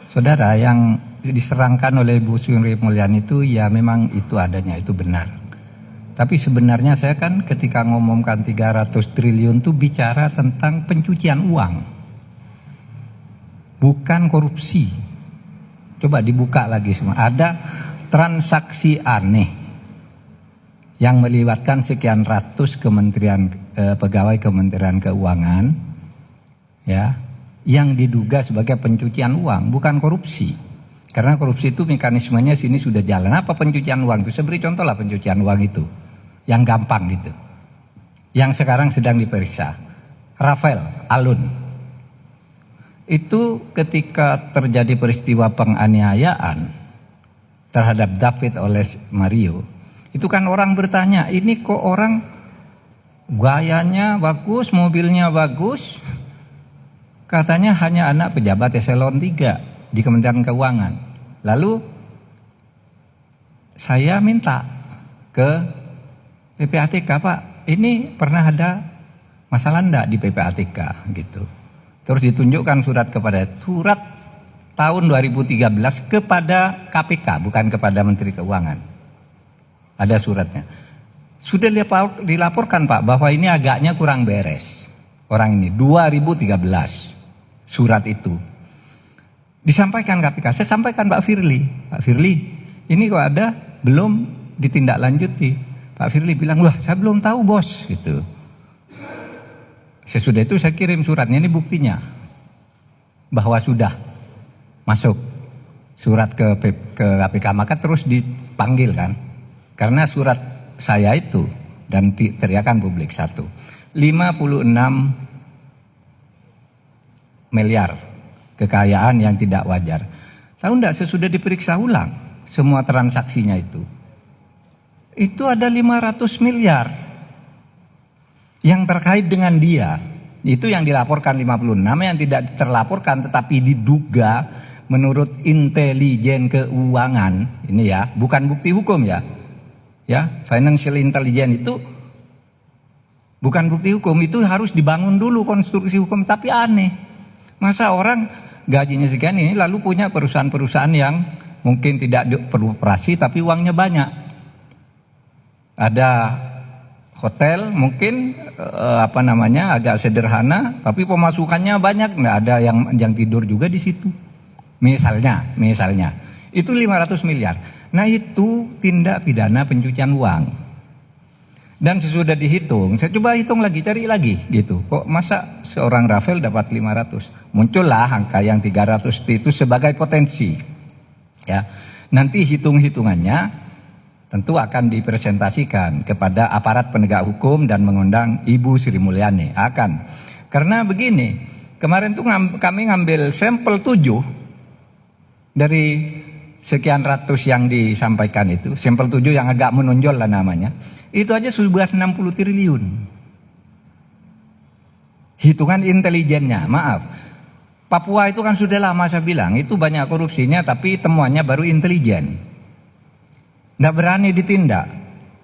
Saudara, yang diserangkan oleh Bu Sri Mulyani itu ya memang itu adanya, itu benar. Tapi sebenarnya saya kan ketika ngomongkan 300 triliun itu bicara tentang pencucian uang, bukan korupsi. Coba dibuka lagi semua. Ada transaksi aneh yang melibatkan sekian ratus pegawai Kementerian Keuangan, ya, yang diduga sebagai pencucian uang, bukan korupsi. Karena korupsi itu mekanismenya sini sudah jalan. Apa pencucian uang itu? Saya beri contoh lah pencucian uang itu, yang gampang gitu, yang sekarang sedang diperiksa. Rafael Alun itu ketika terjadi peristiwa penganiayaan terhadap David oleh Mario, itu kan orang bertanya, ini kok orang gayanya bagus, mobilnya bagus, katanya hanya anak pejabat eselon 3 di Kementerian Keuangan. Lalu saya minta ke PPATK, Pak, ini pernah ada masalah enggak di PPATK gitu. Terus ditunjukkan surat tahun 2013 kepada KPK, bukan kepada Menteri Keuangan. Ada suratnya. Sudah dilaporkan, Pak, bahwa ini agaknya kurang beres. Orang ini 2013 surat itu disampaikan KPK. Saya sampaikan Pak Firly, ini kok ada belum ditindaklanjuti. Pak Firly bilang, wah saya belum tahu bos gitu. Sesudah itu saya kirim suratnya, ini buktinya bahwa sudah masuk surat ke KPK. Maka terus dipanggil kan, karena surat saya itu dan teriakan publik 56 miliar kekayaan yang tidak wajar. Tahu enggak, sesudah diperiksa ulang semua transaksinya itu ada 500 miliar yang terkait dengan dia. Itu yang dilaporkan 56, yang tidak terlaporkan tetapi diduga menurut intelijen keuangan. Ini ya, bukan bukti hukum ya. Ya, financial intelligence itu bukan bukti hukum, itu harus dibangun dulu konstruksi hukum. Tapi aneh, masa orang gajinya sekian ini lalu punya perusahaan-perusahaan yang mungkin tidak beroperasi tapi uangnya banyak. Ada hotel mungkin agak sederhana tapi pemasukannya banyak. Nggak ada yang tidur juga di situ. Misalnya itu 500 miliar. Nah, itu tindak pidana pencucian uang. Dan sesudah dihitung, saya coba hitung lagi, cari lagi gitu. Kok masa seorang Rafael dapat 500? Muncullah angka yang 300 itu sebagai potensi. Ya. Nanti hitung-hitungannya tentu akan dipresentasikan kepada aparat penegak hukum dan mengundang Ibu Sri Mulyani. Karena begini, kemarin tuh kami ngambil sampel 7 dari sekian ratus yang disampaikan itu, sampel 7 yang agak menonjol lah namanya, itu aja sudah 60 triliun. Hitungan intelijennya, maaf. Papua itu kan sudah lama saya bilang, itu banyak korupsinya tapi temuannya baru intelijen. Nggak berani ditindak.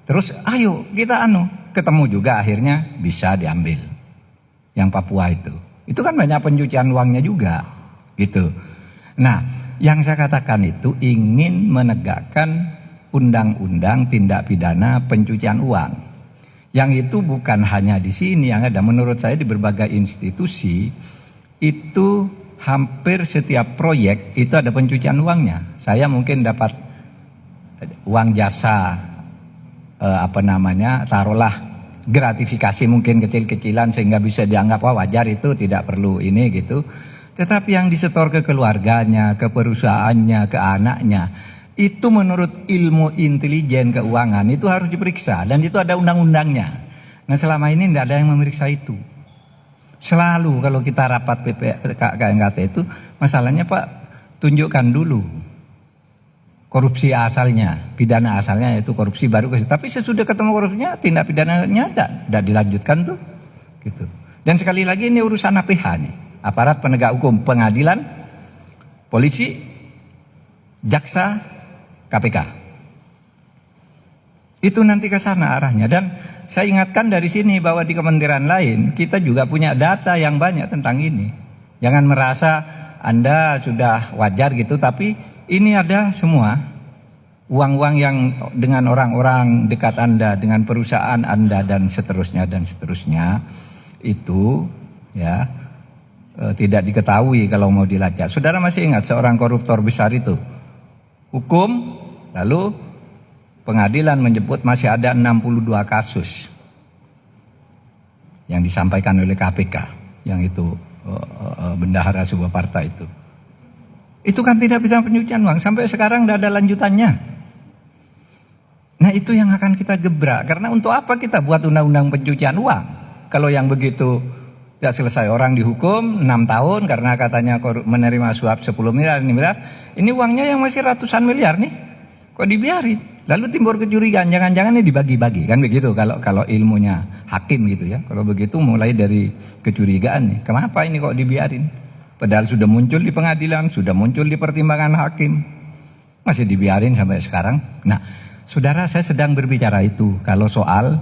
Terus ayo kita ketemu juga akhirnya bisa diambil. Yang Papua itu. Itu kan banyak pencucian uangnya juga. Gitu. Nah, yang saya katakan itu ingin menegakkan undang-undang tindak pidana pencucian uang. Yang itu bukan hanya di sini, yang ada menurut saya di berbagai institusi itu hampir setiap proyek itu ada pencucian uangnya. Saya mungkin dapat uang jasa taruhlah gratifikasi mungkin kecil-kecilan sehingga bisa dianggap wajar, itu tidak perlu ini gitu. Tetapi yang disetor ke keluarganya, ke perusahaannya, ke anaknya, itu menurut ilmu intelijen keuangan itu harus diperiksa dan itu ada undang-undangnya. Nah, selama ini tidak ada yang memeriksa itu. Selalu kalau kita rapat KNKT itu masalahnya, Pak, tunjukkan dulu korupsi asalnya, pidana asalnya yaitu korupsi baru. Tapi sesudah ketemu korupsinya, tindak pidananya tidak dilanjutkan tuh, gitu. Dan sekali lagi ini urusan APH nih, aparat penegak hukum, pengadilan, polisi, jaksa, KPK. Itu nanti ke sana arahnya. Dan saya ingatkan dari sini bahwa di kementerian lain kita juga punya data yang banyak tentang ini. Jangan merasa Anda sudah wajar gitu, tapi ini ada semua uang-uang yang dengan orang-orang dekat Anda, dengan perusahaan Anda dan seterusnya itu ya tidak diketahui kalau mau dilacak. Saudara masih ingat seorang koruptor besar itu hukum, lalu pengadilan menyebut masih ada 62 kasus yang disampaikan oleh KPK, yang itu bendahara sebuah partai itu. Itu kan tidak bisa pencucian uang, sampai sekarang tidak ada lanjutannya. Nah itu yang akan kita gebrak, karena untuk apa kita buat undang-undang pencucian uang kalau yang begitu tidak selesai, orang dihukum 6 tahun karena katanya menerima suap 10 miliar, ini uangnya yang masih ratusan miliar nih, kok dibiarin? Lalu timbul kecurigaan, jangan-jangan ini dibagi-bagi, kan begitu kalau ilmunya hakim gitu ya. Kalau begitu mulai dari kecurigaan nih, kenapa ini kok dibiarin? Padahal sudah muncul di pengadilan, sudah muncul di pertimbangan hakim, masih dibiarin sampai sekarang. Nah, saudara, saya sedang berbicara itu kalau soal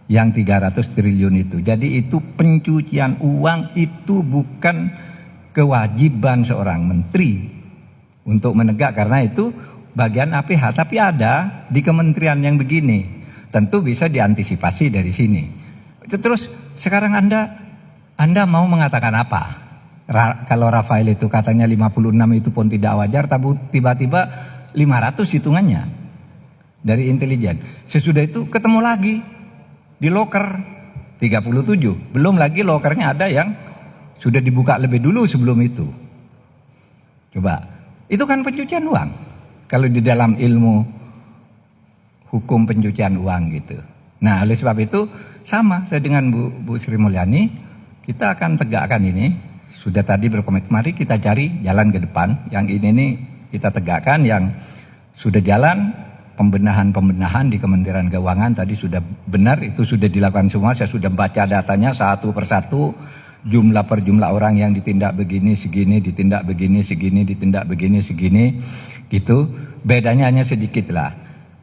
yang 300 triliun itu. Jadi itu pencucian uang, itu bukan kewajiban seorang menteri untuk menegak, karena itu bagian APH, tapi ada di kementerian yang begini. Tentu bisa diantisipasi dari sini. Terus sekarang Anda mau mengatakan apa? Kalau Rafael itu katanya 56 itu pun tidak wajar, tapi tiba-tiba 500 hitungannya dari intelijen. Sesudah itu ketemu lagi di loker 37. Belum lagi lokernya ada yang sudah dibuka lebih dulu sebelum itu. Coba, itu kan pencucian uang kalau di dalam ilmu hukum pencucian uang gitu. Nah, oleh sebab itu sama saya dengan Bu Sri Mulyani, kita akan tegakkan ini. Sudah tadi berkomitmen, mari kita cari jalan ke depan. Yang ini nih kita tegakkan, yang sudah jalan pembenahan di Kementerian Keuangan tadi sudah benar, itu sudah dilakukan semua. Saya sudah baca datanya satu persatu, jumlah per jumlah orang yang ditindak begini segini, ditindak begini segini, ditindak begini segini, gitu. Bedanya hanya sedikit lah.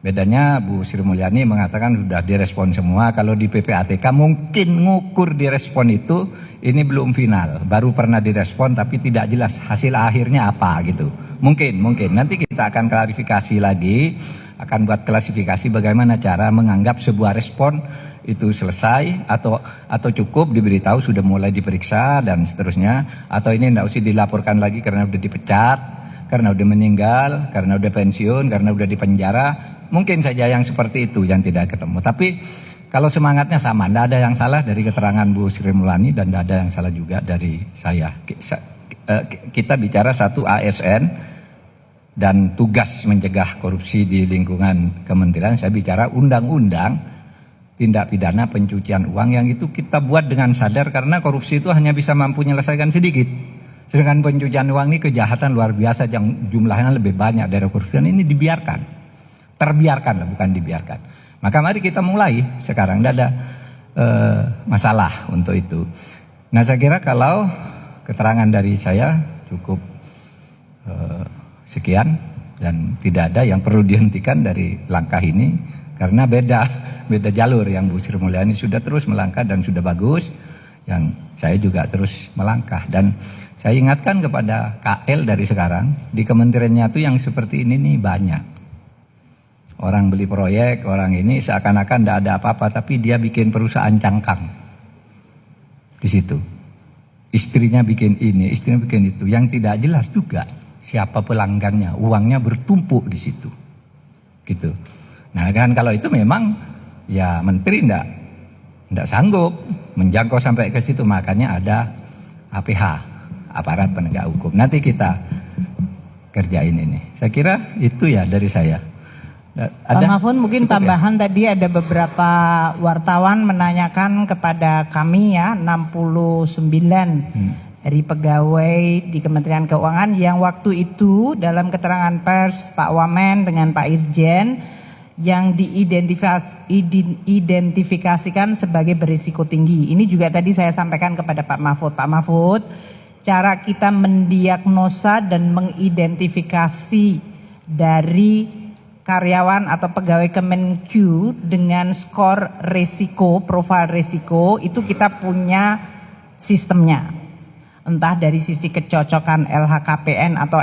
Bedanya Bu Sri Mulyani mengatakan sudah direspon semua. Kalau di PPATK mungkin ngukur direspon itu ini belum final, baru pernah direspon tapi tidak jelas hasil akhirnya apa gitu. Mungkin nanti kita akan klarifikasi lagi, akan buat klasifikasi bagaimana cara menganggap sebuah respon itu selesai atau cukup diberitahu sudah mulai diperiksa dan seterusnya, atau ini tidak usah dilaporkan lagi karena udah dipecat, karena udah meninggal, karena udah pensiun, karena udah dipenjara. Mungkin saja yang seperti itu yang tidak ketemu. Tapi kalau semangatnya sama, tidak ada yang salah dari keterangan Bu Sri Mulyani dan tidak ada yang salah juga dari saya. Kita bicara satu ASN dan tugas mencegah korupsi di lingkungan kementerian. Saya bicara undang-undang tindak pidana pencucian uang, yang itu kita buat dengan sadar karena korupsi itu hanya bisa mampu menyelesaikan sedikit. Sedangkan pencucian uang ini kejahatan luar biasa yang jumlahnya lebih banyak dari korupsi. Dan ini terbiarkan lah, bukan dibiarkan. Maka mari kita mulai sekarang, tidak ada masalah untuk itu. Nah, saya kira kalau keterangan dari saya cukup sekian, dan tidak ada yang perlu dihentikan dari langkah ini, karena beda jalur. Yang Bu Sri Mulyani sudah terus melangkah dan sudah bagus, yang saya juga terus melangkah. Dan saya ingatkan kepada KL dari sekarang, di kementeriannya itu yang seperti ini nih banyak. Orang beli proyek, orang ini seakan-akan tidak ada apa-apa, tapi dia bikin perusahaan cangkang di situ. Istrinya bikin ini, istrinya bikin itu, yang tidak jelas juga siapa pelanggannya, uangnya bertumpuk di situ, gitu. Nah kan kalau itu memang ya menteri tidak sanggup menjangkau sampai ke situ, makanya ada APH, aparat penegak hukum. Nanti kita kerjain ini. Saya kira itu ya dari saya. Pak Mahfud, mungkin tambahan ya? Tadi ada beberapa wartawan menanyakan kepada kami ya, 69 dari pegawai di Kementerian Keuangan yang waktu itu dalam keterangan pers Pak Wamen dengan Pak Irjen yang diidentifikasikan sebagai berisiko tinggi. Ini juga tadi saya sampaikan kepada Pak Mahfud. Pak Mahfud, cara kita mendiagnosa dan mengidentifikasi dari karyawan atau pegawai Kemenq dengan skor resiko, profil resiko, itu kita punya sistemnya. entah dari sisi kecocokan LHKPN atau